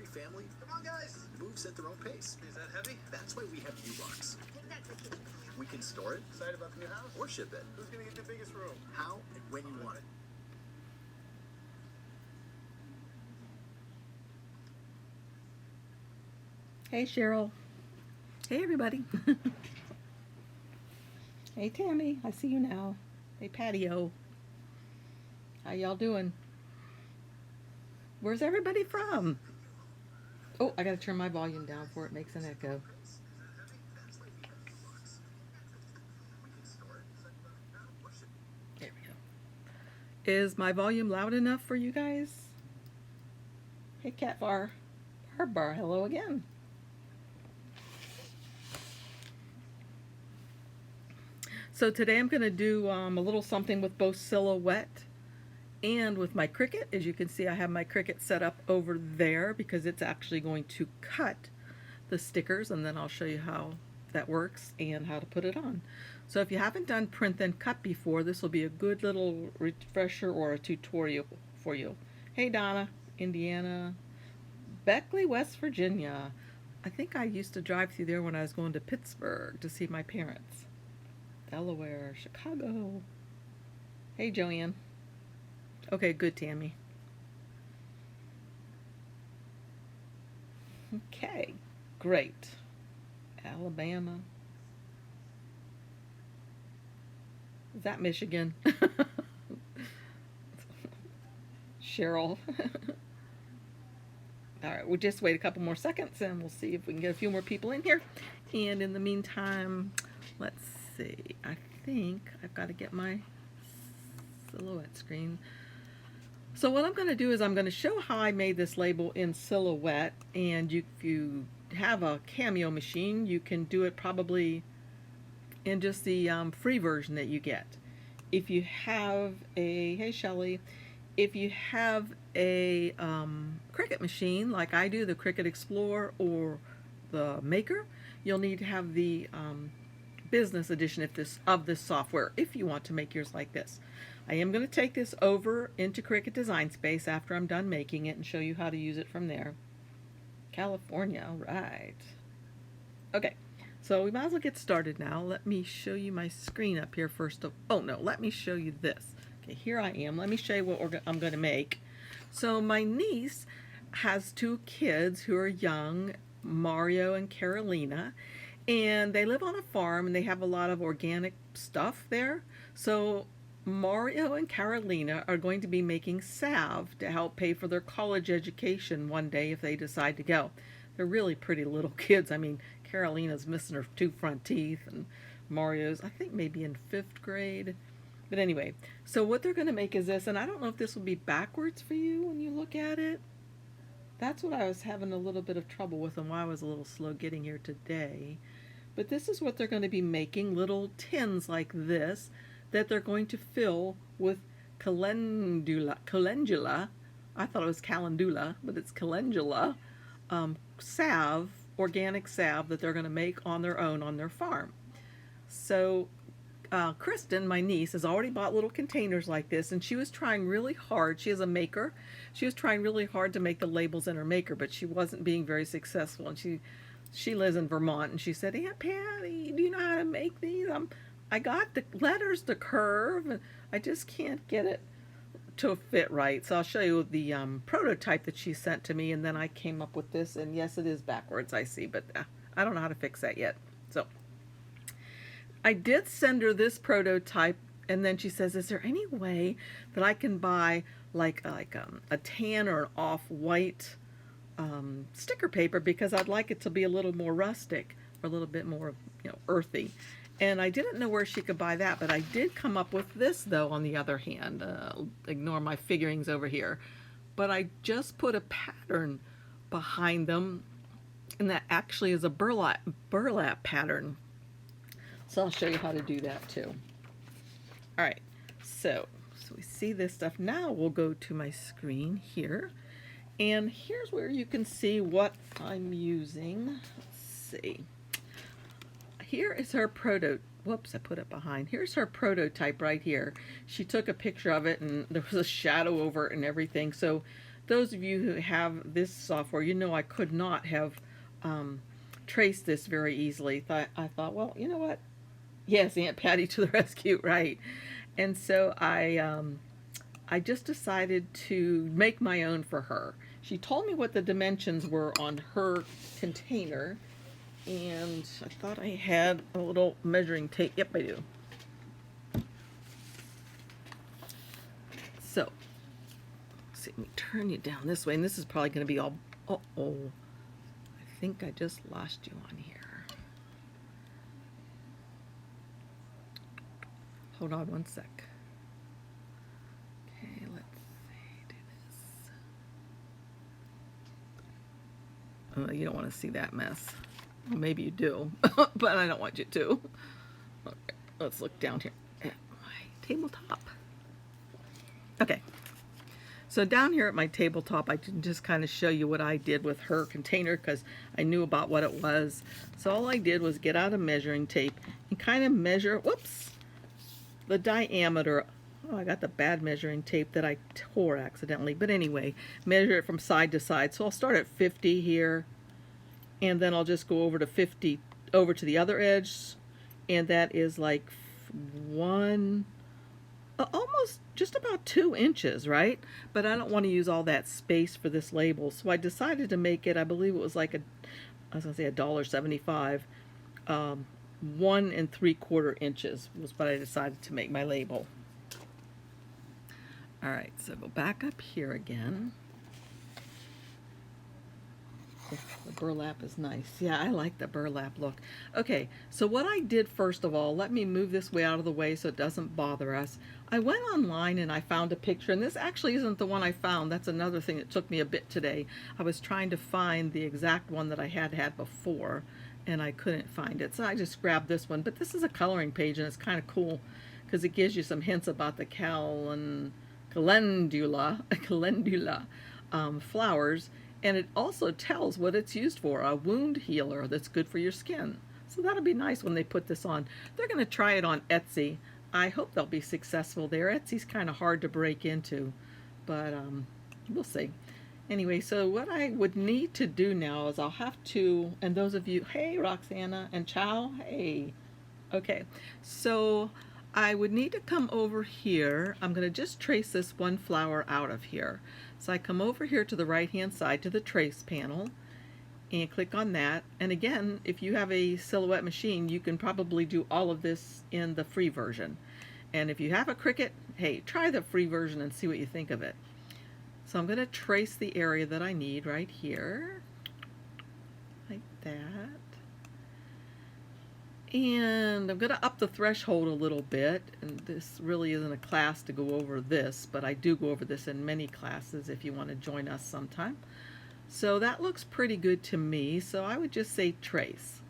family. Come on, guys. Moves at their own pace. Is that heavy? That's why we have U-Box. That's the kitchen. We can store it Excited about the new house? or ship it. Who's gonna get the biggest room? How and when you want it. Hey, Cheryl. Hey, everybody. Hey, Tammy. I see you now. Hey, Patio. How y'all doing? Where's everybody from? Oh, I gotta turn my volume down before it makes an echo. There we go. Is my volume loud enough for you guys? Hey, Catvar. Barbar, hello again. So today I'm going to do a little something with both Silhouette and with my Cricut. As you can see, I have my Cricut set up over there because it's actually going to cut the stickers, and then I'll show you how that works and how to put it on. So if you haven't done print then cut before, this will be a good little refresher or a tutorial for you. Hey, Donna, Indiana. Beckley, West Virginia. I think I used to drive through there when I was going to Pittsburgh to see my parents. Delaware, Chicago. Hey, Joanne. Okay, good, Tammy. Okay, great. Alabama. Is that Michigan? Cheryl. All right, we'll just wait a couple more seconds and we'll see if we can get a few more people in here. And in the meantime, let's see. I think I've got to get my Silhouette screen. So what I'm going to do is I'm going to show how I made this label in Silhouette. And if you have a Cameo machine, you can do it probably in just the free version that you get. If you have a, hey Shelly, if you have a Cricut machine like I do, the Cricut Explorer or the Maker, you'll need to have the business edition of this software if you want to make yours like this. I am going to take this over into Cricut Design Space after I'm done making it and show you how to use it from there. California, all right. Okay, so we might as well get started now. Let me show you my screen up here first. Oh no, let me show you this. Okay, here I am. Let me show you what I'm going to make. So my niece has two kids who are young, Mario and Carolina, and they live on a farm and they have a lot of organic stuff there. So Mario and Carolina are going to be making salve to help pay for their college education one day if they decide to go. They're really pretty little kids. I mean, Carolina's missing her 2 front teeth and Mario's, I think, maybe in 5th grade. But anyway, so what they're going to make is this, and I don't know if this will be backwards for you when you look at it. That's what I was having a little bit of trouble with and why I was a little slow getting here today. But this is what they're going to be making, little tins like this that they're going to fill with calendula. I thought it was calendula, but it's calendula salve, organic salve that they're going to make on their own on their farm. So Kristen, my niece, has already bought little containers like this, and she was trying really hard. She is a maker. She was trying really hard to make the labels in her maker, but she wasn't being very successful. And she lives in Vermont, and she said, Aunt Patty, do you know how to make these? I got the letters to curve, and I just can't get it to fit right. So I'll show you the prototype that she sent to me, and then I came up with this. And yes, it is backwards, I see, but I don't know how to fix that yet. So I did send her this prototype, and then she says, is there any way that I can buy like a tan or an off-white sticker paper, because I'd like it to be a little more rustic or a little bit more, earthy. And I didn't know where she could buy that, but I did come up with this, though, on the other hand. Ignore my figurings over here. But I just put a pattern behind them, and that actually is a burlap pattern. So I'll show you how to do that, too. All right, so we see this stuff. Now we'll go to my screen here. And here's where you can see what I'm using. Let's see. Here is her whoops, I put it behind. Here's her prototype right here. She took a picture of it and there was a shadow over it and everything. So those of you who have this software, you know I could not have traced this very easily. I thought, well, you know what? Yes, Aunt Patty to the rescue, right? And so I just decided to make my own for her. She told me what the dimensions were on her container, and I thought I had a little measuring tape. Yep, I do. So, let's see, let me turn you down this way, and this is probably going to be all, uh-oh, I think I just lost you on here. Hold on one sec. Okay, let's see, do this. You don't want to see that mess. Well, maybe you do, but I don't want you to. Okay, let's look down here at my tabletop. Okay, so down here at my tabletop, I can just kind of show you what I did with her container because I knew about what it was. So all I did was get out a measuring tape and kind of measure, whoops, the diameter. Oh, I got the bad measuring tape that I tore accidentally. But anyway, measure it from side to side. So I'll start at 50 here, and then I'll just go over to 50, over to the other edge, and that is like almost just about 2 inches, right? But I don't want to use all that space for this label, so I decided to make it, I believe it was like I was gonna say $1.75. 1 3/4 inches was what I decided to make my label. All right, so go back up here again. The burlap is nice. Yeah, I like the burlap look. Okay, so what I did first of all, let me move this way out of the way so it doesn't bother us. I went online and I found a picture, and this actually isn't the one I found. That's another thing that took me a bit today. I was trying to find the exact one that I had before, and I couldn't find it. So I just grabbed this one, but this is a coloring page, and it's kind of cool because it gives you some hints about the calendula flowers. And it also tells what it's used for, a wound healer that's good for your skin. So that'll be nice when they put this on. They're going to try it on Etsy. I hope they'll be successful there. Etsy's kind of hard to break into, but we'll see. Anyway, so what I would need to do now is I'll have to, and those of you, hey Roxana and Chow, hey. Okay, so I would need to come over here. I'm going to just trace this one flower out of here. So I come over here to the right hand side to the trace panel and click on that. And again, if you have a Silhouette machine, you can probably do all of this in the free version. And if you have a Cricut, hey, try the free version and see what you think of it. So I'm going to trace the area that I need right here, like that. And I'm going to up the threshold a little bit, and this really isn't a class to go over this, but I do go over this in many classes if you want to join us sometime. So that looks pretty good to me, so I would just say trace.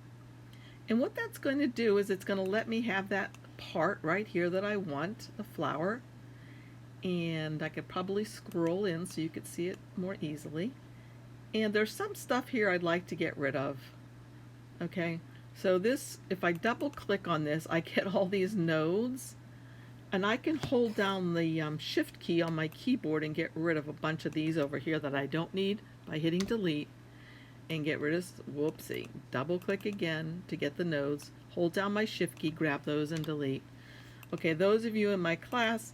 And what that's going to do is it's going to let me have that part right here that I want, the flower, and I could probably scroll in so you could see it more easily. And there's some stuff here I'd like to get rid of. Okay. So this, if I double click on this, I get all these nodes, and I can hold down the shift key on my keyboard and get rid of a bunch of these over here that I don't need by hitting delete, and get rid of, whoopsie, double click again to get the nodes, hold down my shift key, grab those and delete. Okay, those of you in my class,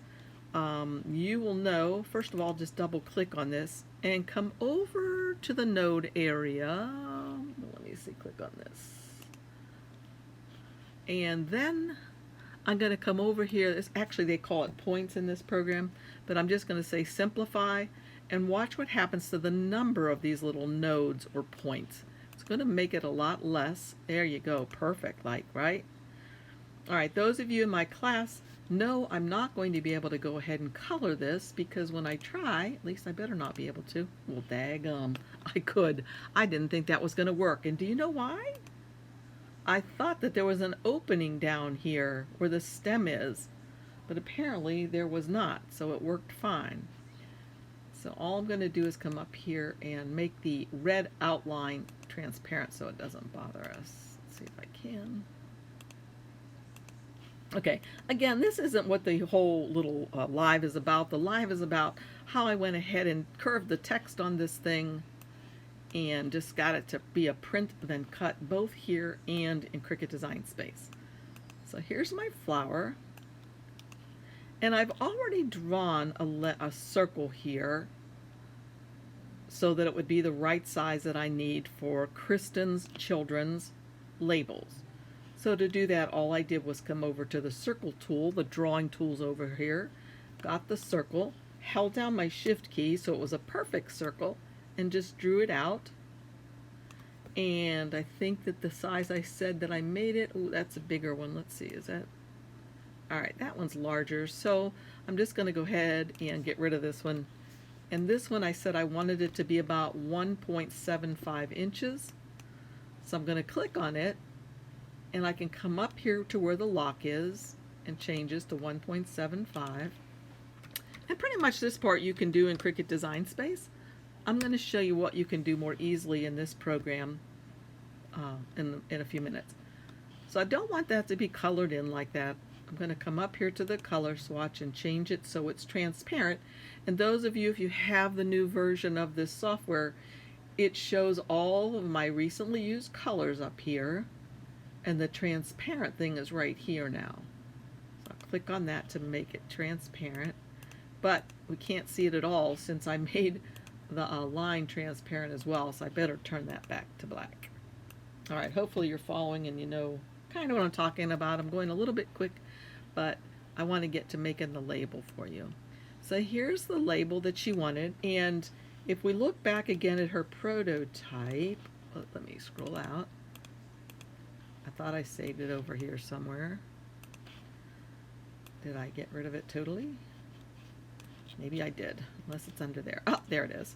you will know, first of all, just double click on this and come over to the node area. Let me see, click on this. And then I'm going to come over here. Actually, they call it points in this program, but I'm just going to say simplify and watch what happens to the number of these little nodes or points. It's going to make it a lot less. There you go. Perfect, like, right? All right, those of you in my class know I'm not going to be able to go ahead and color this because when I try, at least I better not be able to. Well, daggum, I could. I didn't think that was going to work. And do you know why? I thought that there was an opening down here where the stem is, but apparently there was not, so it worked fine. So all I'm going to do is come up here and make the red outline transparent so it doesn't bother us. Let's see if I can. Okay, again, this isn't what the whole little live is about. The live is about how I went ahead and curved the text on this thing and just got it to be a print, then cut both here and in Cricut Design Space. So here's my flower. And I've already drawn a circle here so that it would be the right size that I need for Kristen's children's labels. So to do that, all I did was come over to the circle tool, the drawing tools over here, got the circle, held down my shift key so it was a perfect circle, and just drew it out. And I think that the size I said that I made it, oh, that's a bigger one. Let's see, is that? All right, that one's larger. So I'm just going to go ahead and get rid of this one. And this one I said I wanted it to be about 1.75 inches. So I'm going to click on it, and I can come up here to where the lock is and changes to 1.75. And pretty much this part you can do in Cricut Design Space. I'm going to show you what you can do more easily in this program in a few minutes. So I don't want that to be colored in like that. I'm going to come up here to the color swatch and change it so it's transparent. And those of you, if you have the new version of this software, it shows all of my recently used colors up here, and the transparent thing is right here now. So I'll click on that to make it transparent, but we can't see it at all since I made the line transparent as well, so I better turn that back to black. All right, hopefully you're following and you know kind of what I'm talking about. I'm going a little bit quick, but I want to get to making the label for you. So here's the label that she wanted, and if we look back again at her prototype, let me scroll out. I thought I saved it over here somewhere. Did I get rid of it totally? Maybe I did, unless it's under there. Oh, there it is.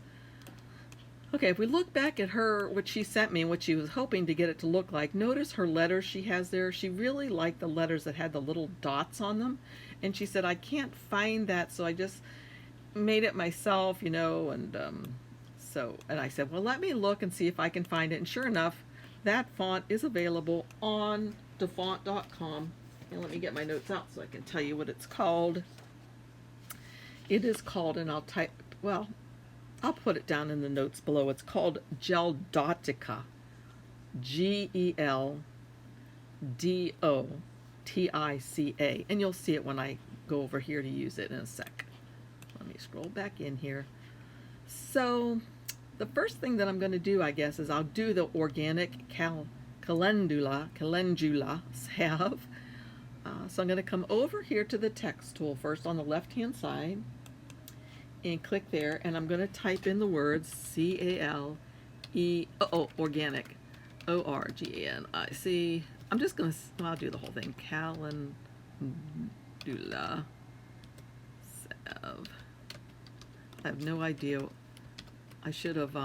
Okay, if we look back at her, what she sent me, and what she was hoping to get it to look like, notice her letters she has there. She really liked the letters that had the little dots on them. And she said, I can't find that, so I just made it myself, you know, and and I said, well, let me look and see if I can find it. And sure enough, that font is available on dafont.com. And let me get my notes out so I can tell you what it's called. It is called, and I'll type, well, I'll put it down in the notes below. It's called Geldotica. Geldotica. And you'll see it when I go over here to use it in a sec. Let me scroll back in here. So the first thing that I'm going to do, I guess, is I'll do the organic calendula salve. So I'm going to come over here to the text tool first on the left hand side and click there, and I'm going to type in the words organic, ORGANIC. I'm just going to, I'll do the whole thing, calendula salve. I have no idea. I should have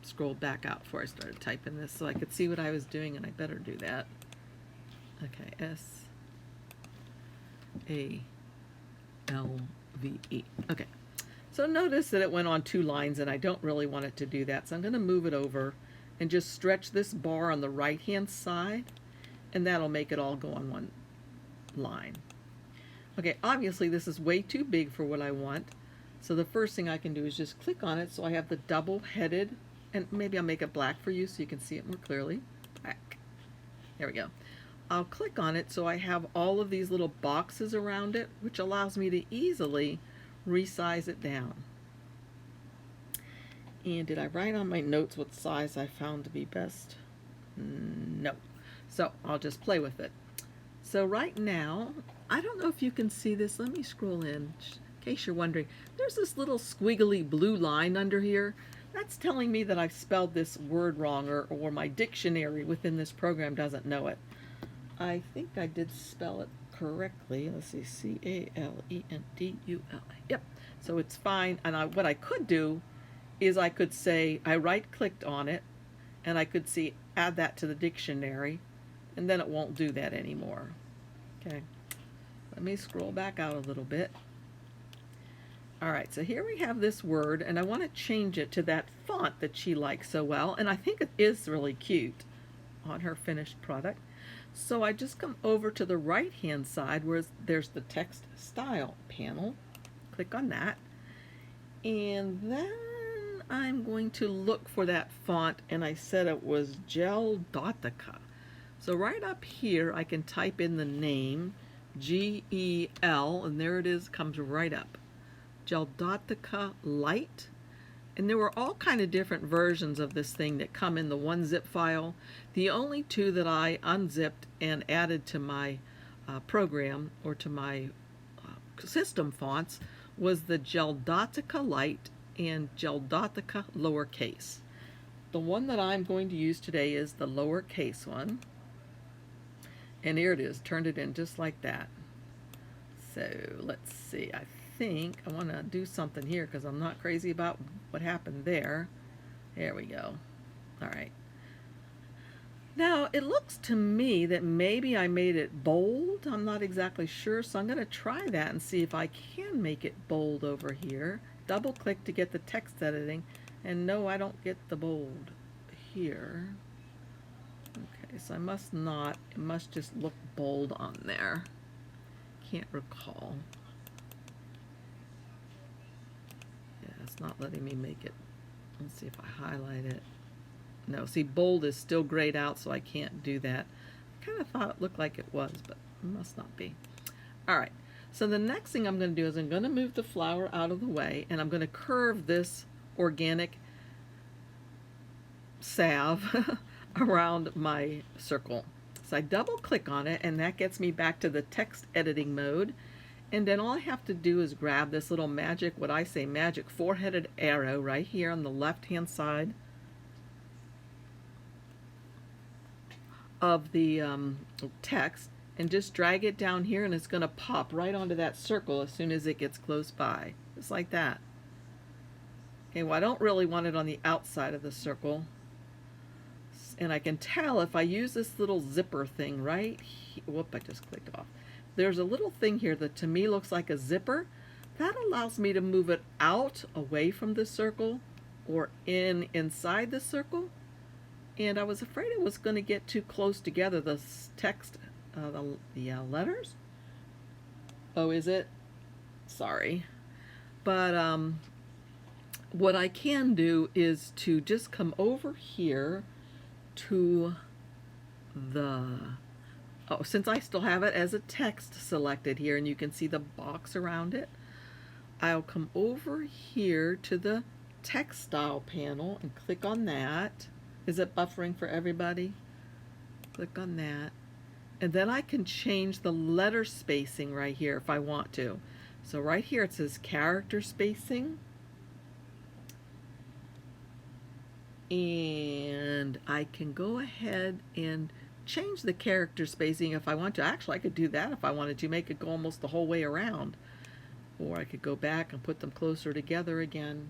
scrolled back out before I started typing this so I could see what I was doing, and I better do that. Okay, SALVE. Okay, so notice that it went on 2 lines, and I don't really want it to do that, so I'm going to move it over and just stretch this bar on the right hand side, and that'll make it all go on 1 line. Okay, obviously this is way too big for what I want, so the first thing I can do is just click on it so I have the double-headed, and maybe I'll make it black for you so you can see it more clearly. Black. There we go. I'll click on it so I have all of these little boxes around it, which allows me to easily resize it down. And did I write on my notes what size I found to be best? No. So I'll just play with it. So right now, I don't know if you can see this. Let me scroll in case you're wondering. There's this little squiggly blue line under here. That's telling me that I've spelled this word wrong, or my dictionary within this program doesn't know it. I think I did spell it correctly. Let's see, CALENDULA. Yep, so it's fine. And what I could do is I could say, I right-clicked on it, and I could see, add that to the dictionary, and then it won't do that anymore. Okay, let me scroll back out a little bit. All right, so here we have this word, and I want to change it to that font that she likes so well, and I think it is really cute on her finished product. So I just come over to the right hand side where there's the text style panel. Click on that. And then I'm going to look for that font, and I said it was Geldotica. So right up here I can type in the name, G-E-L, and there it is, comes right up. Geldotica Light. And there were all kind of different versions of this thing that come in the one zip file. The only two that I unzipped and added to my program, or to my system fonts, was the Geldotica Light and Geldotica Lowercase. The one that I'm going to use today is the lowercase one. And here it is, turned it in just like that. So let's see, I think I want to do something here because I'm not crazy about what happened there. There we go. All right. Now it looks to me that maybe I made it bold. I'm not exactly sure, so I'm going to try that and see if I can make it bold over here. Double click to get the text editing, and no, I don't get the bold here. Okay, so I must not, it must just look bold on there. Can't recall. Yeah, it's not letting me make it. Let's see if I highlight it. No, see, bold is still grayed out, so I can't do that. I kind of thought it looked like it was, but it must not be. All right, so the next thing I'm going to do is I'm going to move the flower out of the way, and I'm going to curve this organic salve around my circle. So I double click on it, and that gets me back to the text editing mode. And then all I have to do is grab this little magic, what I say, magic four-headed arrow right here on the left-hand side of the text, and just drag it down here, and it's going to pop right onto that circle as soon as it gets close by. Just like that. Okay, well, I don't really want it on the outside of the circle. And I can tell if I use this little zipper thing right here. Whoop, I just clicked off. There's a little thing here that to me looks like a zipper. That allows me to move it out away from the circle or inside the circle. And I was afraid it was going to get too close together, the text, the letters. Oh, is it? Sorry. But what I can do is to just come over here to the, oh, since I still have it as a text selected here, and you can see the box around it, I'll come over here to the text style panel and click on that. Is it buffering for everybody? Click on that. And then I can change the letter spacing right here if I want to. So right here it says character spacing. And I can go ahead and change the character spacing if I want to. Actually, I could do that if I wanted to, make it go almost the whole way around. Or I could go back and put them closer together again.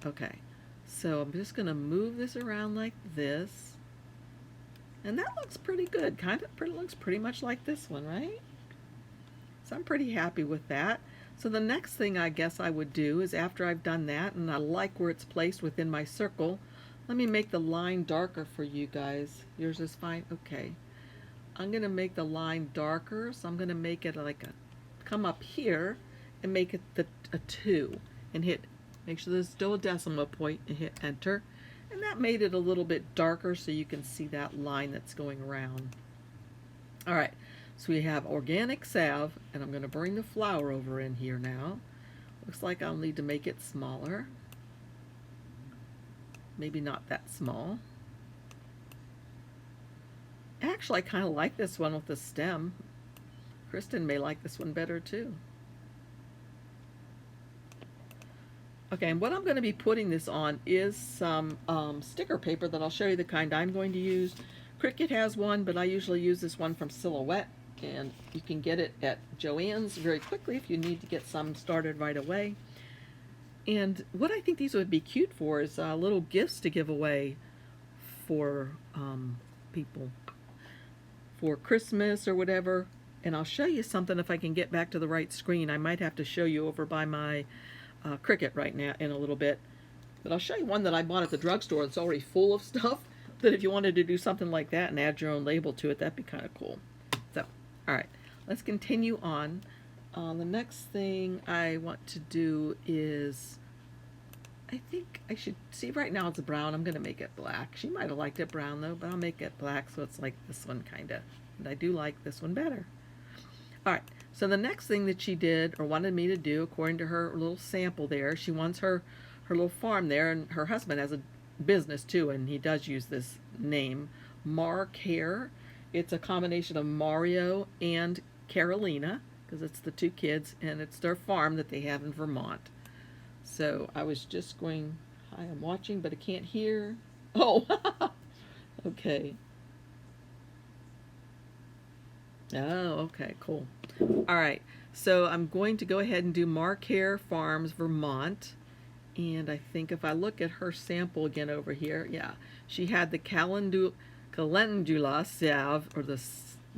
Okay, so I'm just going to move this around like this. And that looks pretty good. Looks pretty much like this one, right? So I'm pretty happy with that. So the next thing I guess I would do is, after I've done that, and I like where it's placed within my circle, let me make the line darker for you guys. Yours is fine? Okay. I'm going to make the line darker, so I'm going to make it like come up here and make it a 2 and make sure there's still a decimal point and hit enter. And that made it a little bit darker so you can see that line that's going around. All right. So we have organic salve, and I'm going to bring the flower over in here now. Looks like I'll need to make it smaller. Maybe not that small. Actually, I kind of like this one with the stem. Kristen may like this one better too. Okay, and what I'm going to be putting this on is some sticker paper that I'll show you the kind I'm going to use. Cricut has one, but I usually use this one from Silhouette. And you can get it at Joann's very quickly if you need to get some started right away. And what I think these would be cute for is little gifts to give away for people for Christmas or whatever. And I'll show you something if I can get back to the right screen. I might have to show you over by my Cricut right now in a little bit. But I'll show you one that I bought at the drugstore that's already full of stuff. that if you wanted to do something like that and add your own label to it, that'd be kind of cool. So, all right, let's continue on. The next thing I want to do is, I think I should see, right now it's brown. I'm going to make it black. She might have liked it brown though, but I'll make it black so it's like this one kind of. And I do like this one better. All right, so the next thing that she did or wanted me to do, according to her little sample there, she wants her little farm there, and her husband has a business too, and he does use this name, Care. It's a combination of Mario and Carolina, because it's the two kids, and it's their farm that they have in Vermont. So I was just going, hi, I'm watching, but I can't hear. Oh, okay. Oh, okay, cool. All right, so I'm going to go ahead and do Care Farms, Vermont. And I think if I look at her sample again over here, yeah, she had the calendula salve, or the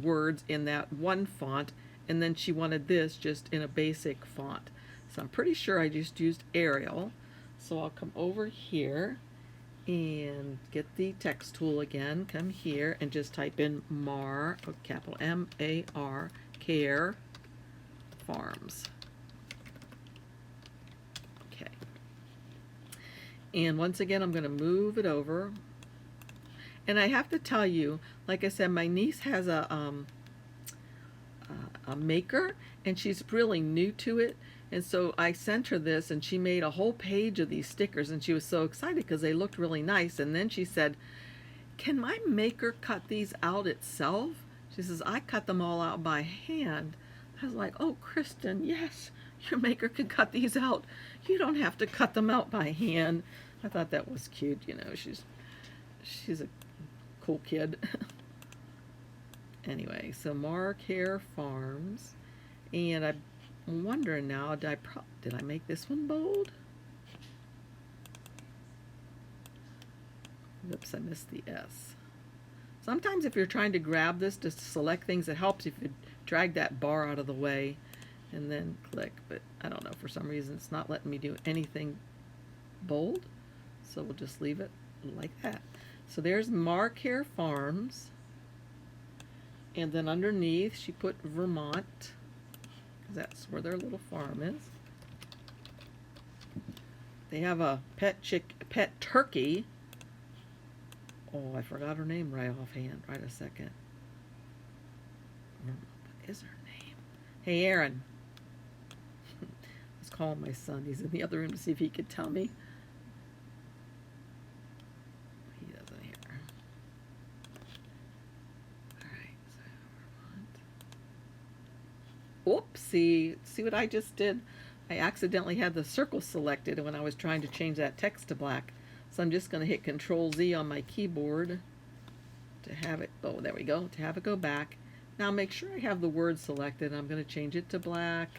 words in that one font, and then she wanted this just in a basic font. So I'm pretty sure I just used Arial. So I'll come over here and get the text tool again, come here and just type in capital M-A-R, Care Farms. Okay. And once again, I'm going to move it over. And I have to tell you, like I said, my niece has a maker, and she's really new to it. And so I sent her this, and she made a whole page of these stickers, and she was so excited because they looked really nice. And then she said, can my maker cut these out itself? She says, I cut them all out by hand. I was like, oh, Kristen, yes, your maker can cut these out. You don't have to cut them out by hand. I thought that was cute. You know, she's a cool kid. Anyway, so Care Farms, and I'm wondering now, did I make this one bold? Oops, I missed the S. Sometimes if you're trying to grab this to select things, it helps if you drag that bar out of the way and then click. But I don't know, for some reason it's not letting me do anything bold. So we'll just leave it like that. So there's Care Farms. And then underneath she put Vermont, because that's where their little farm is. They have a pet turkey. Oh, I forgot her name right offhand. Right a second. What is her name? Hey, Aaron. Let's call my son. He's in the other room to see if he could tell me. He doesn't hear. Alright, so Vermont. Oopsie. See what I just did? I accidentally had the circle selected when I was trying to change that text to black. So I'm just going to hit Control Z on my keyboard to have it, oh, there we go, to have it go back. Now make sure I have the word selected. I'm going to change it to black,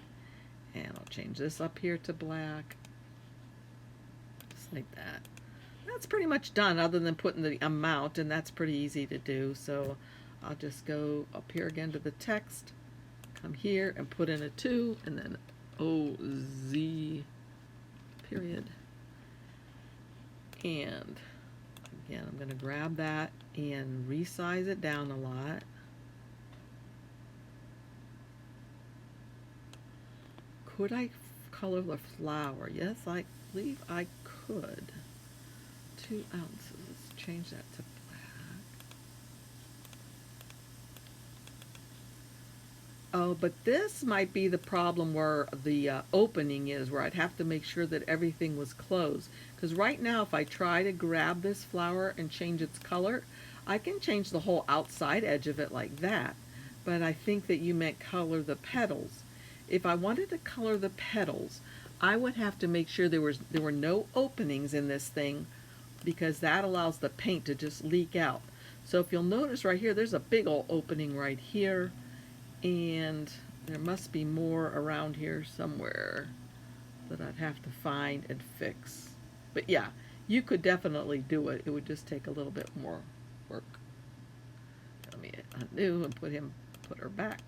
and I'll change this up here to black, just like that. That's pretty much done, other than putting the amount, and that's pretty easy to do. So I'll just go up here again to the text, come here and put in a 2, and then OZ period. And again, I'm going to grab that and resize it down a lot. Could I color the flower? Yes, I believe I could. 2 ounces. Let's change that to black. Oh, but this might be the problem where the opening is, where I'd have to make sure that everything was closed. Because right now, if I try to grab this flower and change its color, I can change the whole outside edge of it like that. But I think that you meant color the petals. If I wanted to color the petals, I would have to make sure there were no openings in this thing, because that allows the paint to just leak out. So if you'll notice right here, there's a big old opening right here. And there must be more around here somewhere that I'd have to find and fix. But yeah, you could definitely do it. It would just take a little bit more work. Let me undo and put it back.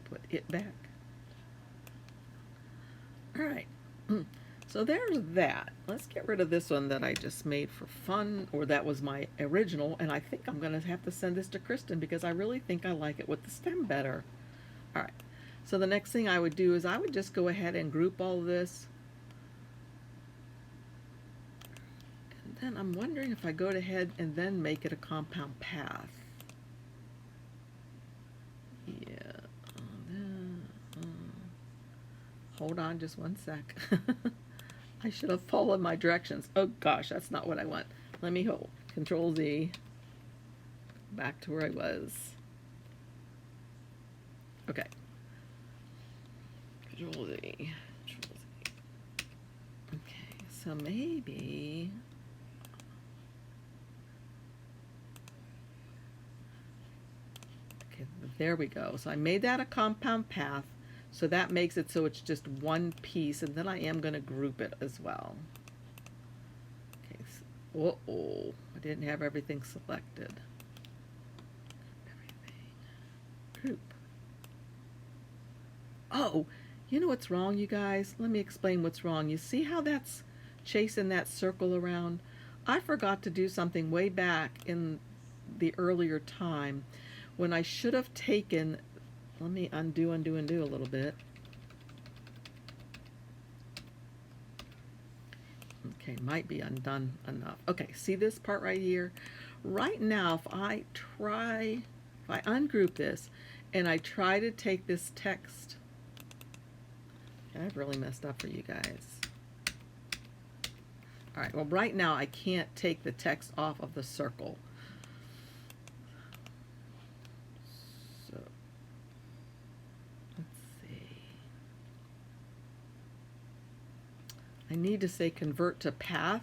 All right. So there's that. Let's get rid of this one that I just made for fun, or that was my original, and I think I'm going to have to send this to Kristen because I really think I like it with the stem better. All right, so the next thing I would do is I would just go ahead and group all of this. And then I'm wondering if I go ahead and then make it a compound path. Yeah. Hold on just one sec. I should have followed my directions. Oh gosh, that's not what I want. Let me hold Control Z. Back to where I was. Okay. Control Z. Control Z. Okay, so maybe. Okay, there we go. So I made that a compound path. So that makes it so it's just one piece, and then I am going to group it as well. Okay, so, uh-oh, I didn't have everything selected. Group. Oh, you know what's wrong, you guys? Let me explain what's wrong. You see how that's chasing that circle around? I forgot to do something way back in the earlier time when I should have taken. Let me undo a little bit. Okay, might be undone enough. Okay, see this part right here? Right now, if I ungroup this and I try to take this text, I've really messed up for you guys. All right, well, right now I can't take the text off of the circle. I need to say convert to path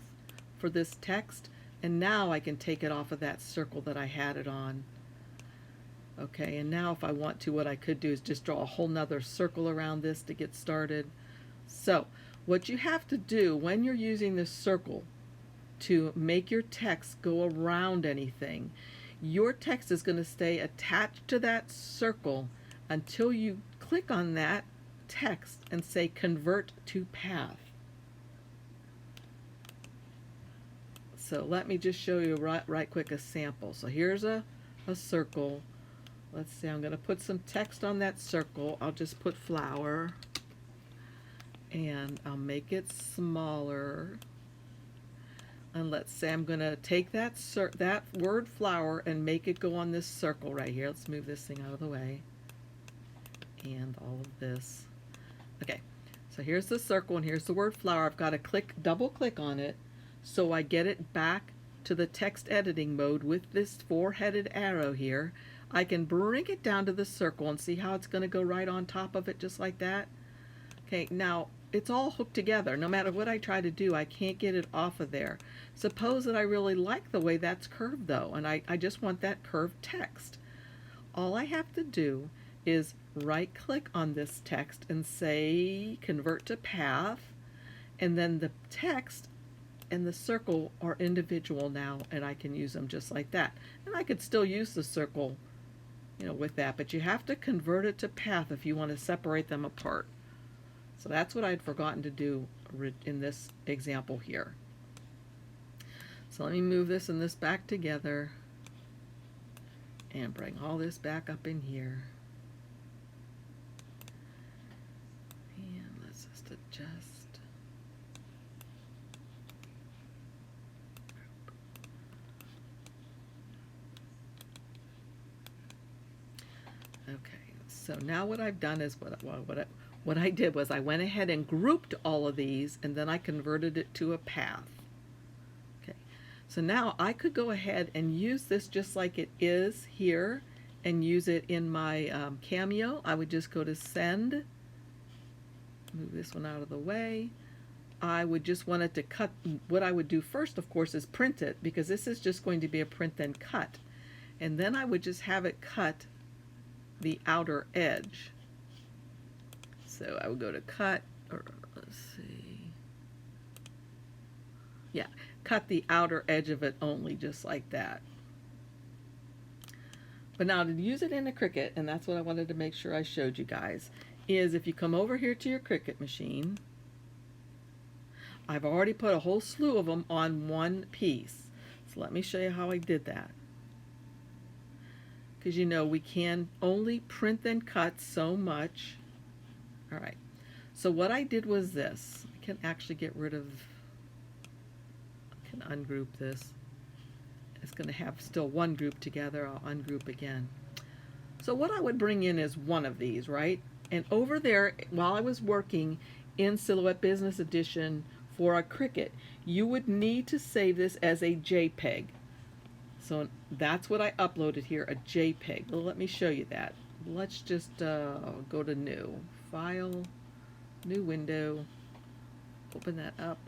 for this text, and now I can take it off of that circle that I had it on. Okay, and now if I want to, what I could do is just draw a whole nother circle around this to get started. So what you have to do when you're using this circle to make your text go around anything, your text is going to stay attached to that circle until you click on that text and say convert to path. So let me just show you right quick a sample. So here's a circle. Let's see, I'm going to put some text on that circle. I'll just put flower, and I'll make it smaller. And let's say I'm going to take that word flower and make it go on this circle right here. Let's move this thing out of the way. And all of this. Okay, so here's the circle and here's the word flower. I've got to double click on it, so I get it back to the text editing mode with this four-headed arrow here. I can bring it down to the circle and see how it's going to go right on top of it just like that. Okay, now it's all hooked together. No matter what I try to do, I can't get it off of there. Suppose that I really like the way that's curved though, and I just want that curved text. All I have to do is right click on this text and say convert to path, and then the text and the circle are individual now, and I can use them just like that. And I could still use the circle, you know, with that, but you have to convert it to path if you want to separate them apart. So that's what I'd forgotten to do in this example here. So let me move this and this back together and bring all this back up in here. And let's just adjust. Okay, so now what I've done is what I did was I went ahead and grouped all of these, and then I converted it to a path. Okay, so now I could go ahead and use this just like it is here and use it in my Cameo. I would just go to send, move this one out of the way. I would just want it to cut. What I would do first, of course, is print it, because this is just going to be a print then cut. And then I would just have it cut the outer edge. So I would go to cut, or let's see. Yeah, cut the outer edge of it only, just like that. But now to use it in a Cricut, and that's what I wanted to make sure I showed you guys, is if you come over here to your Cricut machine, I've already put a whole slew of them on one piece. So let me show you how I did that. Because you know we can only print and cut so much. All right. So what I did was this. I can actually get rid of, I can ungroup this. It's going to have still one group together. I'll ungroup again. So what I would bring in is one of these, right? And over there, while I was working in Silhouette Business Edition for a Cricut, you would need to save this as a JPEG. So that's what I uploaded here, a JPEG. Well, let me show you that. Let's just go to New, File, New Window, open that up,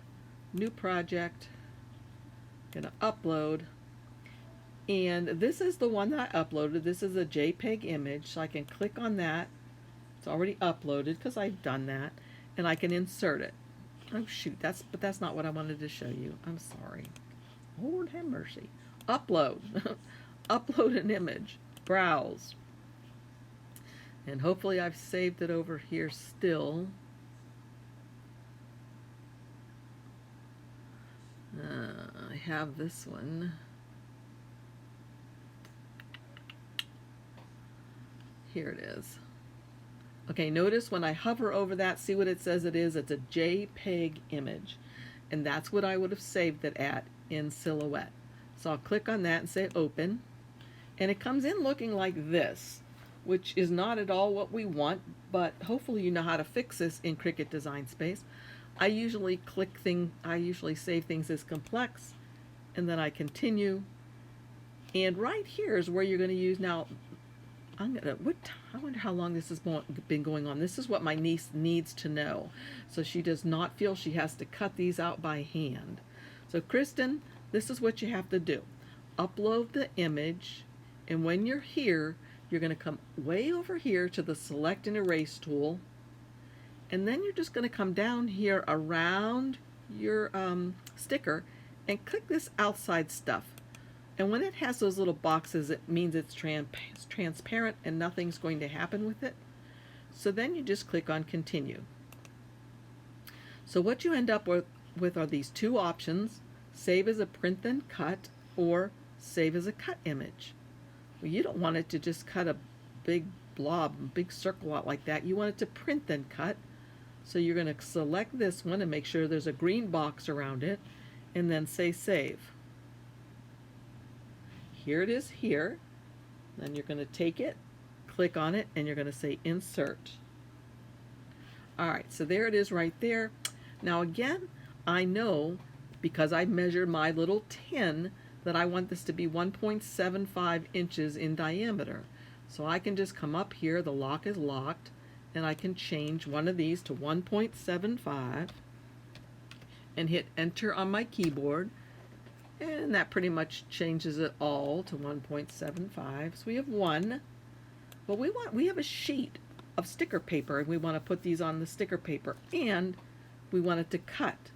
New Project, gonna upload. And this is the one that I uploaded. This is a JPEG image, so I can click on that. It's already uploaded because I've done that, and I can insert it. Oh shoot, but that's not what I wanted to show you. I'm sorry. Lord have mercy. Upload. Upload an image. Browse. And hopefully I've saved it over here still. I have this one. Here it is. Okay, notice when I hover over that, see what it says it is? It's a JPEG image. And that's what I would have saved it at in Silhouette. So I'll click on that and say open. And it comes in looking like this, which is not at all what we want, but hopefully you know how to fix this in Cricut Design Space. I usually save things as complex, and then I continue. And right here is where you're going to use now. I wonder how long this has been going on. This is what my niece needs to know, so she does not feel she has to cut these out by hand. So Kristen, this is what you have to do. Upload the image, and when you're here, you're going to come way over here to the Select and Erase tool, and then you're just going to come down here around your sticker and click this outside stuff. And when it has those little boxes, it means it's transparent and nothing's going to happen with it. So then you just click on Continue. So what you end up with are these two options: save as a print then cut, or save as a cut image. Well, you don't want it to just cut a big blob, a big circle out like that. You want it to print then cut. So you're going to select this one and make sure there's a green box around it, and then say Save. Here it is here. Then you're going to take it, click on it, and you're going to say Insert. Alright, so there it is right there. Now again, I know because I measured my little tin that I want this to be 1.75 inches in diameter. So I can just come up here, the lock is locked, and I can change one of these to 1.75 and hit Enter on my keyboard. And that pretty much changes it all to 1.75. So we have one, but we have a sheet of sticker paper, and we want to put these on the sticker paper, and we want it to cut.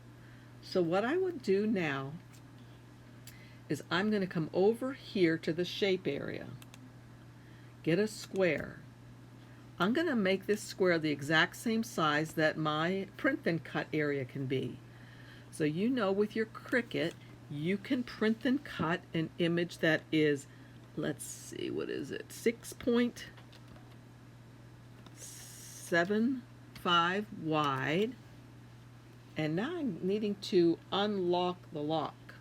So what I would do now is I'm going to come over here to the shape area, get a square. I'm going to make this square the exact same size that my print and cut area can be. So you know with your Cricut, you can print and cut an image that is, let's see, what is it, 6.75 wide. And now I'm needing to unlock the lock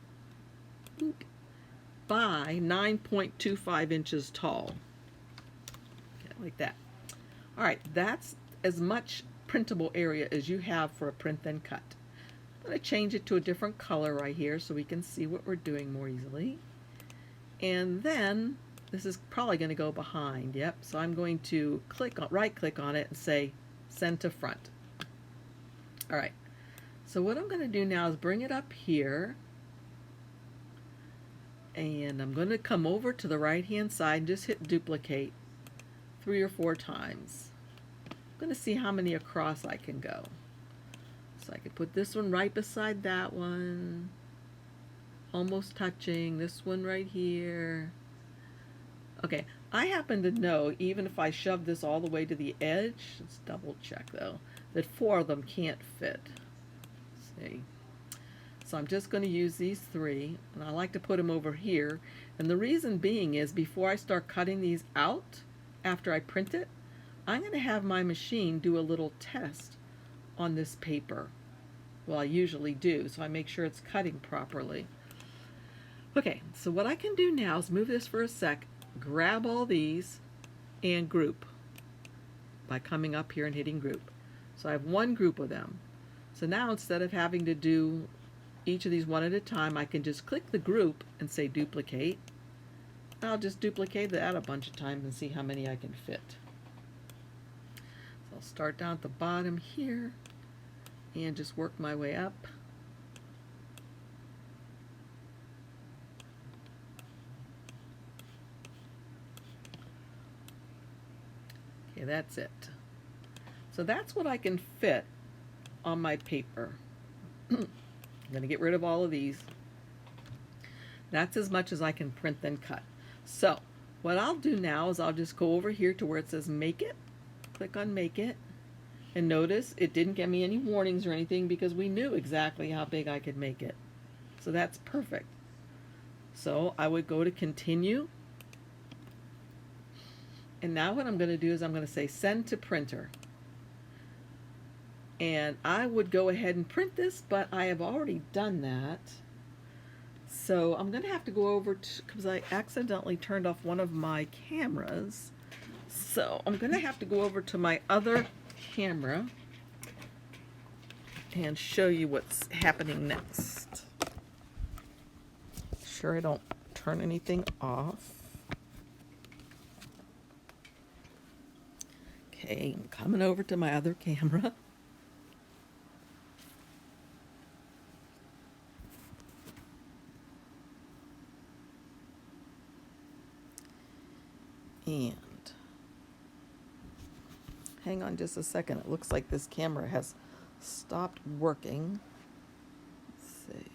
by 9.25 inches tall. Okay, like that. All right, that's as much printable area as you have for a print and cut. I'm going to change it to a different color right here so we can see what we're doing more easily. And then this is probably going to go behind. Yep, so I'm going to right click on it and say Send to Front. All right, so what I'm going to do now is bring it up here, and I'm going to come over to the right hand side and just hit duplicate 3 or 4 times. I'm going to see how many across I can go. So I could put this one right beside that one, almost touching this one right here. Okay, I happen to know even if I shove this all the way to the edge, let's double check though, that 4 of them can't fit. Let's see. So I'm just going to use these 3, and I like to put them over here. And the reason being is before I start cutting these out, after I print it, I'm going to have my machine do a little test on this paper. Well, I usually do, so I make sure it's cutting properly. Okay, so what I can do now is move this for a sec, grab all these, and group by coming up here and hitting group. So I have one group of them. So now instead of having to do each of these one at a time, I can just click the group and say duplicate. I'll just duplicate that a bunch of times and see how many I can fit. So I'll start down at the bottom here and just work my way up. Okay, that's it. So that's what I can fit on my paper. I'm going to get rid of all of these. That's as much as I can print then cut. So what I'll do now is I'll just go over here to where it says make it, click on make it, and notice it didn't give me any warnings or anything because we knew exactly how big I could make it. So that's perfect. So I would go to continue, and now what I'm going to do is I'm going to say send to printer. And I would go ahead and print this, but I have already done that. So I'm going to have to go over to, because I accidentally turned off one of my cameras. So I'm going to have to go over to my other camera and show you what's happening next. Sure I don't turn anything off. Okay, I'm coming over to my other camera. And hang on just a second. It looks like this camera has stopped working. Let's see.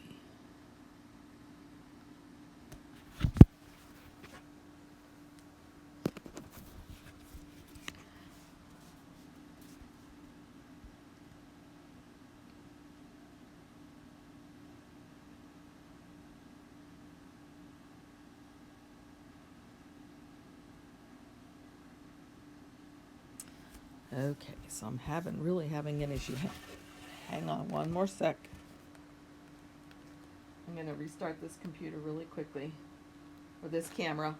Okay, so I'm really having an issue. Hang on one more sec. I'm going to restart this computer really quickly, or this camera.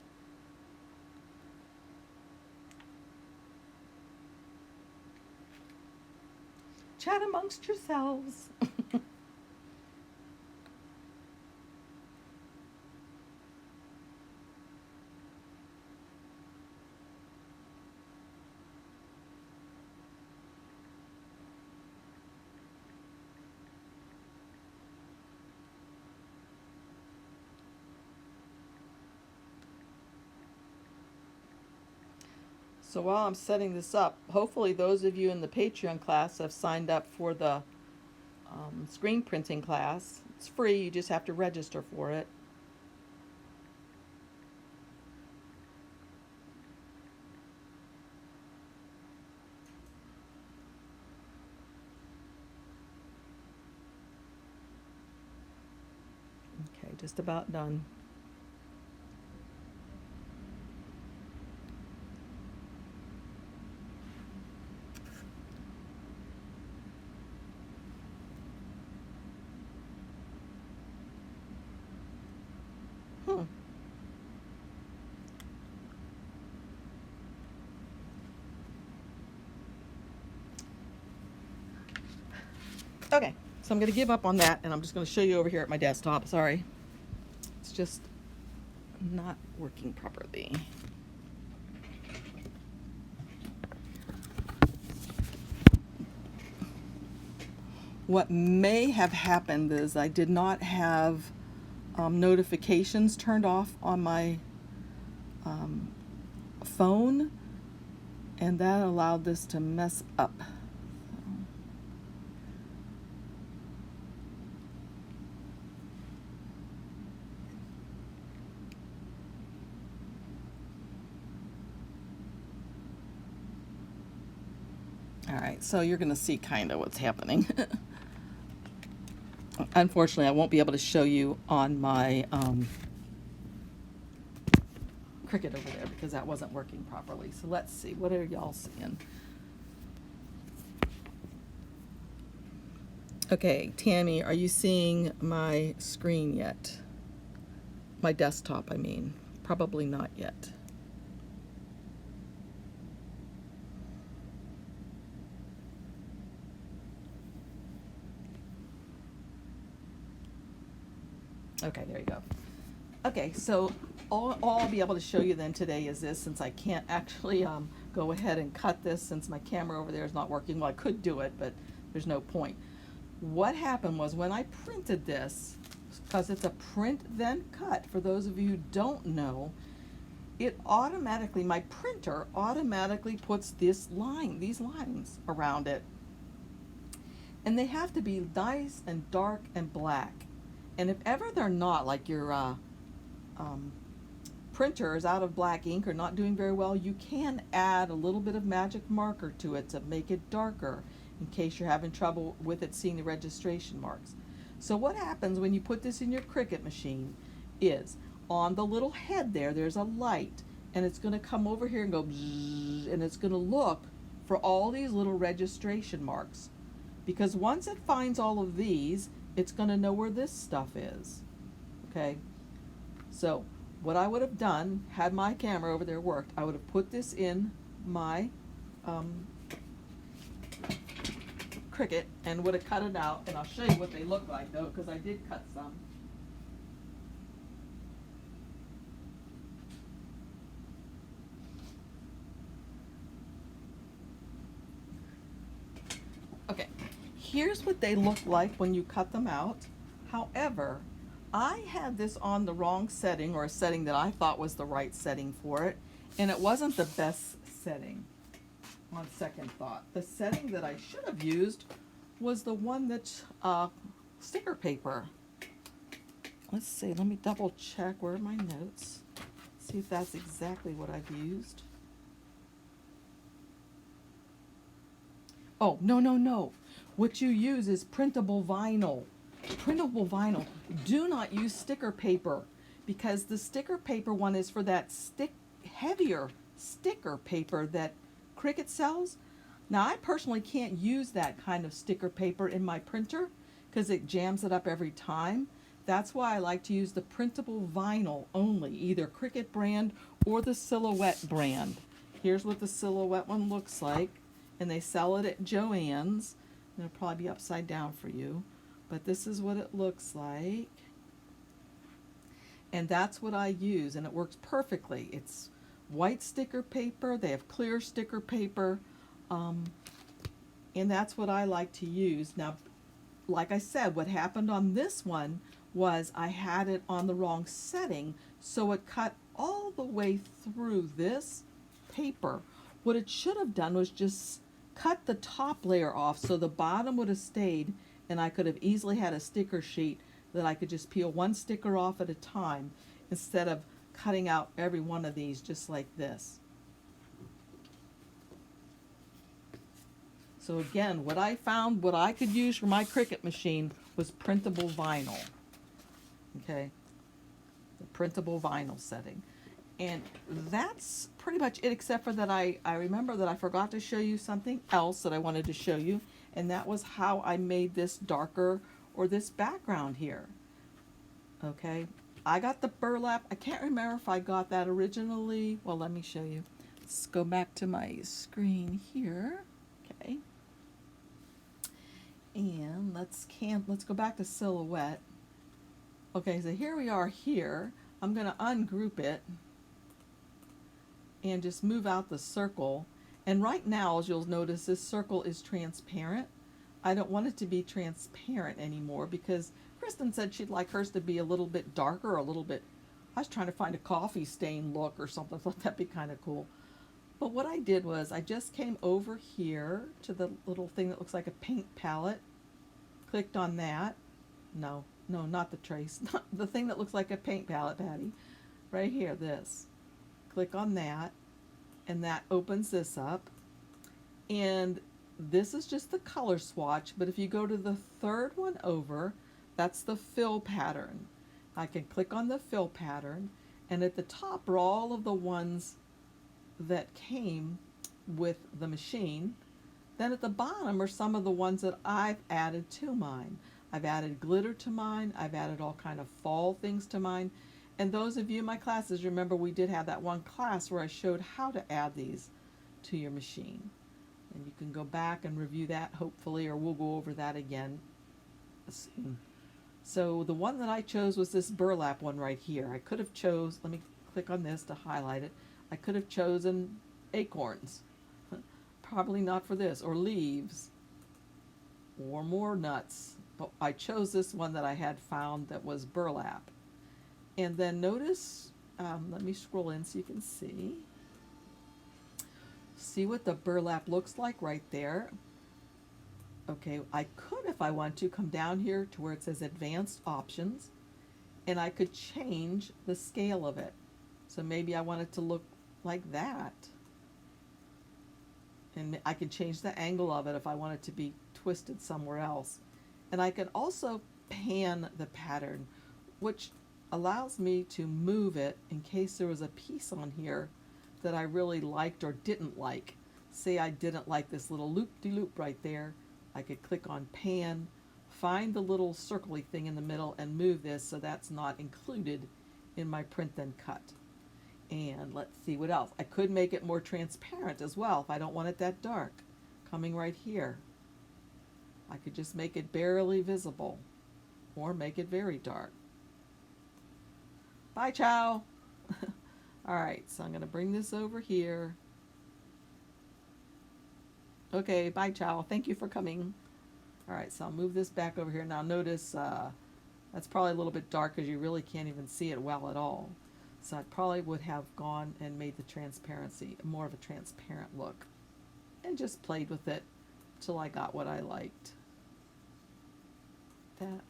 Chat amongst yourselves. So while I'm setting this up, hopefully those of you in the Patreon class have signed up for the screen printing class. It's free, you just have to register for it. Okay, just about done. Okay, so I'm going to give up on that, and I'm just going to show you over here at my desktop. Sorry. It's just not working properly. What may have happened is I did not have notifications turned off on my phone, and that allowed this to mess up. All right, so you're going to see kind of what's happening. Unfortunately, I won't be able to show you on my Cricut over there because that wasn't working properly. So let's see, what are y'all seeing? Okay, Tammy, are you seeing my screen yet? My desktop, I mean. Probably not yet. Okay, there you go. Okay, so all I'll be able to show you then today is this, since I can't actually go ahead and cut this since my camera over there is not working. Well, I could do it, but there's no point. What happened was when I printed this, because it's a print then cut, for those of you who don't know, it automatically, my printer automatically puts these lines around it. And they have to be nice and dark and black. And if ever they're not, like your printer is out of black ink or not doing very well, you can add a little bit of magic marker to it to make it darker in case you're having trouble with it seeing the registration marks. So what happens when you put this in your Cricut machine is on the little head there's a light, and it's going to come over here and go bzzz, and it's going to look for all these little registration marks, because once it finds all of these, it's going to know where this stuff is. Okay, so what I would have done had my camera over there worked, I would have put this in my Cricut and would have cut it out, and I'll show you what they look like though, because I did cut some. Okay, here's what they look like when you cut them out. However, I had this on the wrong setting, or a setting that I thought was the right setting for it, and it wasn't the best setting on second thought. The setting that I should have used was the one that's sticker paper. Let's see, let me double check. Where are my notes? See if that's exactly what I've used. Oh, no. What you use is printable vinyl. Printable vinyl. Do not use sticker paper, because the sticker paper one is for that heavier sticker paper that Cricut sells. Now, I personally can't use that kind of sticker paper in my printer because it jams it up every time. That's why I like to use the printable vinyl only, either Cricut brand or the Silhouette brand. Here's what the Silhouette one looks like, and they sell it at Joann's. It'll probably be upside down for you, but this is what it looks like. And that's what I use, and it works perfectly. It's white sticker paper, they have clear sticker paper, and that's what I like to use. Now, like I said, what happened on this one was I had it on the wrong setting, so it cut all the way through this paper. What it should have done was just cut the top layer off so the bottom would have stayed, and I could have easily had a sticker sheet that I could just peel one sticker off at a time instead of cutting out every one of these just like this. So again, what I found, what I could use for my Cricut machine was printable vinyl. Okay, the printable vinyl setting. And that's pretty much it, except for that I remember that I forgot to show you something else that I wanted to show you, and that was how I made this darker, or this background here. Okay, I got the burlap. I can't remember if I got that originally. Well, let me show you. Let's go back to my screen here. Okay, and let's go back to Silhouette. Okay, so here we are here. I'm going to ungroup it and just move out the circle. And right now, as you'll notice, this circle is transparent. I don't want it to be transparent anymore because Kristen said she'd like hers to be a little bit darker, a little bit, I was trying to find a coffee stain look or something. I thought that'd be kind of cool. But what I did was I just came over here to the little thing that looks like a paint palette, clicked on that. No, not the trace, not the thing that looks like a paint palette, Patty. Right here, this. Click on that, and that opens this up. And this is just the color swatch, but if you go to the third one over, That's the fill pattern. I can click on the fill pattern, and at the top are all of the ones that came with the machine. Then at the bottom are some of the ones that I've added to mine. I've added glitter to mine. I've added all kind of fall things to mine. And those of you in my classes, remember we did have that one class where I showed how to add these to your machine. And you can go back and review that hopefully, or we'll go over that again soon. So the one that I chose was this burlap one right here. I could have chose, let me click on this to highlight it. I could have chosen acorns. Probably not for this, or leaves, or more nuts. But I chose this one that I had found that was burlap. And then notice, let me scroll in so you can see. See what the burlap looks like right there. Okay, I could, if I want to, come down here to where it says Advanced Options, and I could change the scale of it. So maybe I want it to look like that. And I can change the angle of it if I want it to be twisted somewhere else. And I can also pan the pattern, which allows me to move it in case there was a piece on here that I really liked or didn't like. Say I didn't like this little loop-de-loop right there. I could click on pan, find the little circly thing in the middle, and move this so that's not included in my print then cut. And let's see what else. I could make it more transparent as well if I don't want it that dark. Coming right here. I could just make it barely visible or make it very dark. Bye, Chow. Alright, so I'm going to bring this over here. Okay, bye, Chow. Thank you for coming. Alright, so I'll move this back over here. Now notice that's probably a little bit dark because you really can't even see it well at all. So I probably would have gone and made the transparency more of a transparent look and just played with it till I got what I liked. That.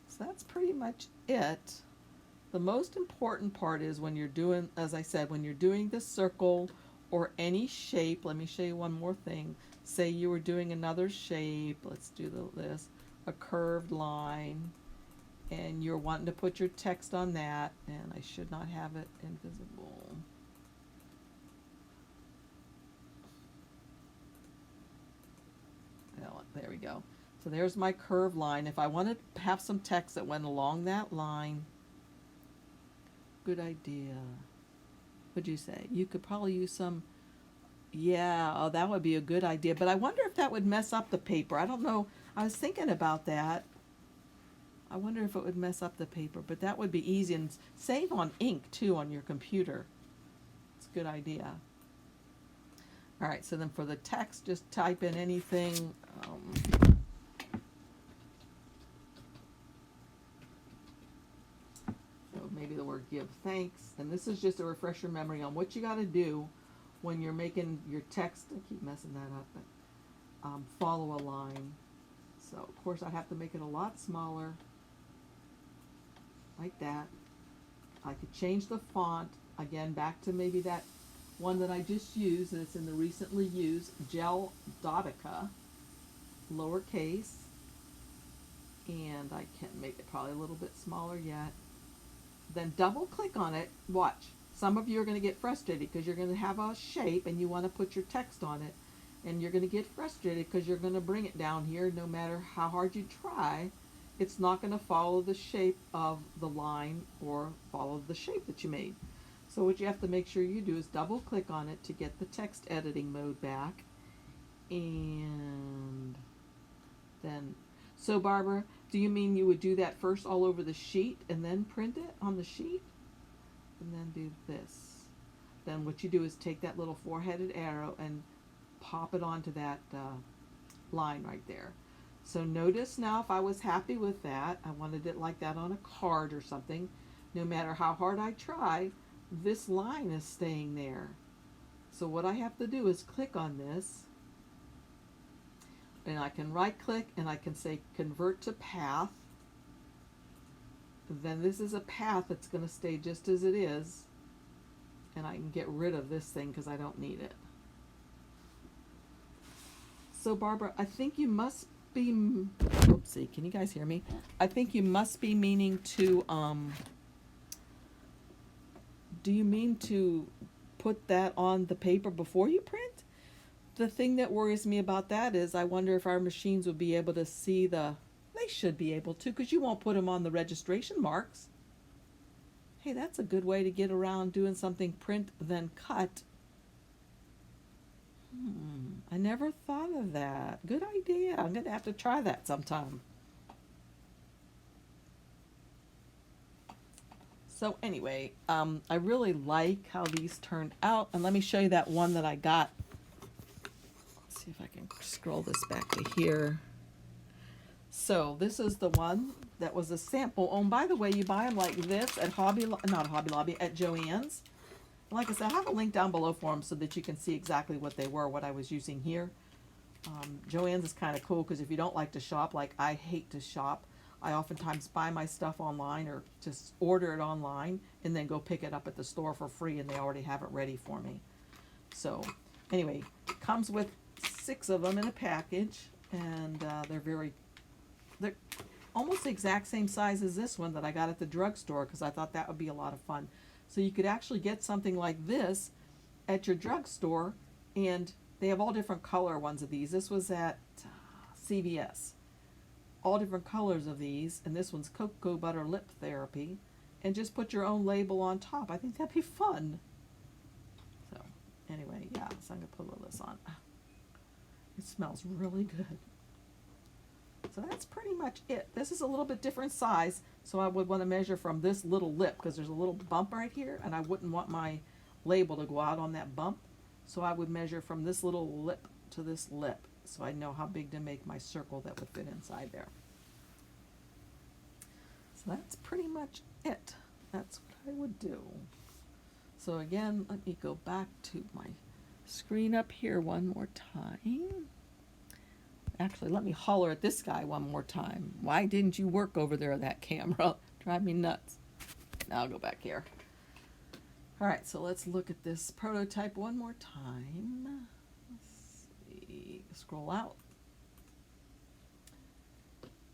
So that's pretty much it. The most important part is when you're doing, as I said, when you're doing the circle or any shape. Let me show you one more thing. Say you were doing another shape. Let's do this, a curved line, and you're wanting to put your text on that, and I should not have it invisible. Well, there we go. So there's my curved line. If I wanted to have some text that went along that line, good idea. What'd you say? You could probably use some, yeah, oh, that would be a good idea. But I wonder if that would mess up the paper. I don't know. I was thinking about that. I wonder if it would mess up the paper, but that would be easy. And save on ink, too, on your computer. It's a good idea. All right, so then for the text, just type in anything. So maybe the word give thanks. And this is just a refresher memory on what you got to do when you're making your text. I keep messing that up, but follow a line. So, of course, I have to make it a lot smaller, like that. I could change the font, again, back to maybe that one that I just used, and it's in the recently used Gel Dotica, lowercase, and I can make it probably a little bit smaller yet. Then double click on it. Watch. Some of you are going to get frustrated because you're going to have a shape and you want to put your text on it, and you're going to get frustrated because you're going to bring it down here. No matter how hard you try, it's not going to follow the shape of the line or follow the shape that you made. So what you have to make sure you do is double click on it to get the text editing mode back. And then, so Barbara, do you mean you would do that first all over the sheet and then print it on the sheet? And then do this. Then what you do is take that little four-headed arrow and pop it onto that line right there. So notice now, if I was happy with that, I wanted it like that on a card or something, no matter how hard I try, this line is staying there. So what I have to do is click on this, and I can right click and I can say convert to path. Then this is a path that's going to stay just as it is, and I can get rid of this thing because I don't need it. So Barbara, I think you must be, oopsie, can you guys hear me? I think you must be meaning to, do you mean to put that on the paper before you print? The thing that worries me about that is I wonder if our machines would be able to see they should be able to, because you won't put them on the registration marks. Hey, that's a good way to get around doing something print then cut. I never thought of that. Good idea. I'm going to have to try that sometime. So anyway, I really like how these turned out. And let me show you that one that I got. Let's see if I can scroll this back to here. So this is the one that was a sample. Oh, and by the way, you buy them like this at not Hobby Lobby, at Joann's. Like I said, I have a link down below for them so that you can see exactly what they were, what I was using here. Joann's is kind of cool because if you don't like to shop, like I hate to shop, I oftentimes buy my stuff online or just order it online and then go pick it up at the store for free and they already have it ready for me. So anyway, it comes with 6 of them in a package, and they're almost the exact same size as this one that I got at the drugstore because I thought that would be a lot of fun. So you could actually get something like this at your drugstore, and they have all different color ones of these. This was at CVS. All different colors of these, and this one's Cocoa Butter Lip Therapy, and just put your own label on top. I think that'd be fun. So anyway, yeah, so I'm gonna put a little of this on. It smells really good. So that's pretty much it. This is a little bit different size, so I would want to measure from this little lip because there's a little bump right here, and I wouldn't want my label to go out on that bump. So I would measure from this little lip to this lip so I know how big to make my circle that would fit inside there. So that's pretty much it. That's what I would do. So again, let me go back to my screen up here one more time. Actually, let me holler at this guy one more time. Why didn't you work over there, that camera? Drive me nuts. Now I'll go back here. All right, so let's look at this prototype one more time. Let's see. Scroll out.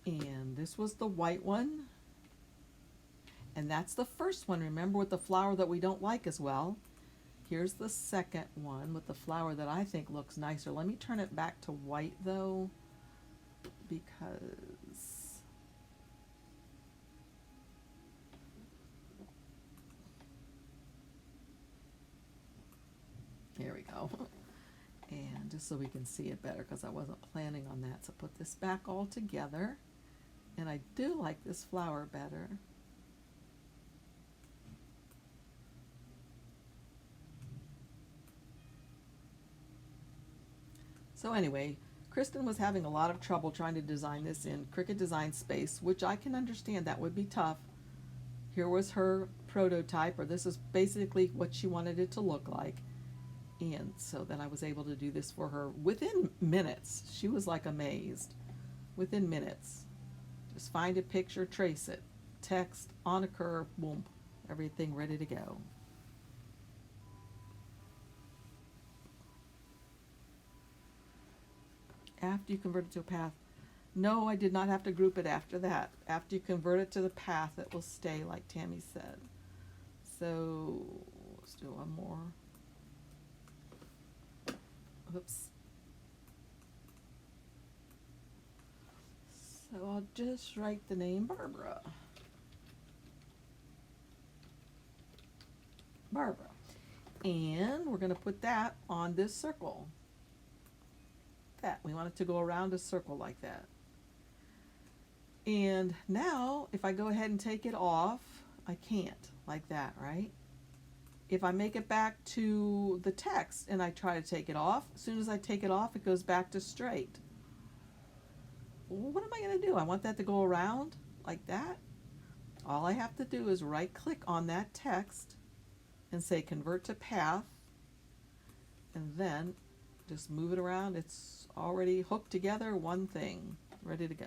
And this was the white one. And that's the first one. Remember, with the flower that we don't like as well. Here's the second one with the flower that I think looks nicer. Let me turn it back to white though, because here we go. And just so we can see it better, because I wasn't planning on that. So put this back all together. And I do like this flower better. So anyway, Kristen was having a lot of trouble trying to design this in Cricut Design Space, which I can understand that would be tough. Here was her prototype, or this is basically what she wanted it to look like. And so then I was able to do this for her within minutes. She was like amazed. Within minutes. Just find a picture, trace it. Text, on a curve, boom. Everything ready to go. After you convert it to a path. No, I did not have to group it after that. After you convert it to the path, it will stay like Tammy said. So let's do one more. Oops. So I'll just write the name Barbara. Barbara. And we're going to put that on this circle. That. We want it to go around a circle like that. And now, if I go ahead and take it off, I can't, like that, right? If I make it back to the text and I try to take it off, as soon as I take it off, it goes back to straight. What am I going to do? I want that to go around like that. All I have to do is right-click on that text and say Convert to Path, and then just move it around. It's already hooked together, one thing, ready to go.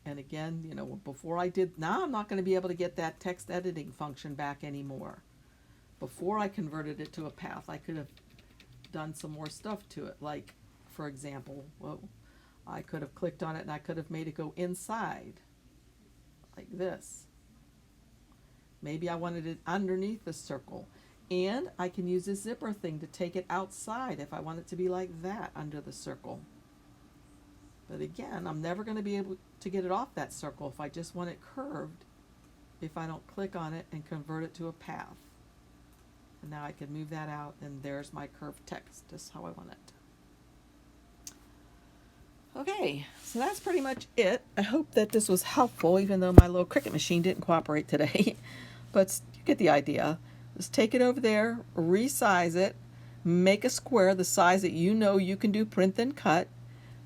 And again, you know, before I did, now I'm not going to be able to get that text editing function back anymore. Before I converted it to a path, I could have done some more stuff to it. Like, for example, whoa, I could have clicked on it and I could have made it go inside like this. Maybe I wanted it underneath the circle. And I can use this zipper thing to take it outside if I want it to be like that under the circle. But again, I'm never going to be able to get it off that circle if I just want it curved, if I don't click on it and convert it to a path. And now I can move that out, and there's my curved text, just how I want it. Okay, so that's pretty much it. I hope that this was helpful, even though my little Cricut machine didn't cooperate today. But you get the idea. Just take it over there, resize it, make a square the size that you know you can do print and cut,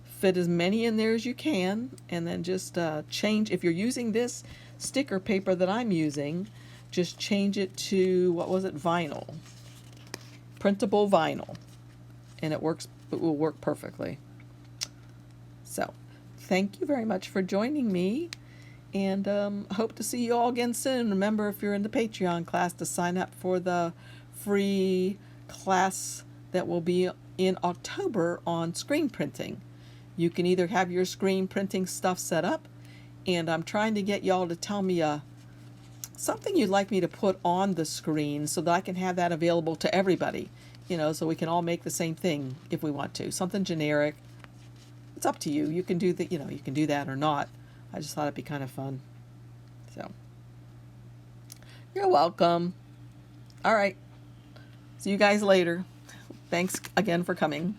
fit as many in there as you can, and then just change. If you're using this sticker paper that I'm using, just change it to, what was it, vinyl, printable vinyl, and it will work perfectly. So thank you very much for joining me, and hope to see you all again soon. Remember, if you're in the Patreon class, to sign up for the free class that will be in October on screen printing. You can either have your screen printing stuff set up, and I'm trying to get y'all to tell me something you'd like me to put on the screen so that I can have that available to everybody, so we can all make the same thing if we want to. Something generic. It's up to you. You can do that, you can do that or not. I just thought it'd be kind of fun. So, you're welcome. All right. See you guys later. Thanks again for coming.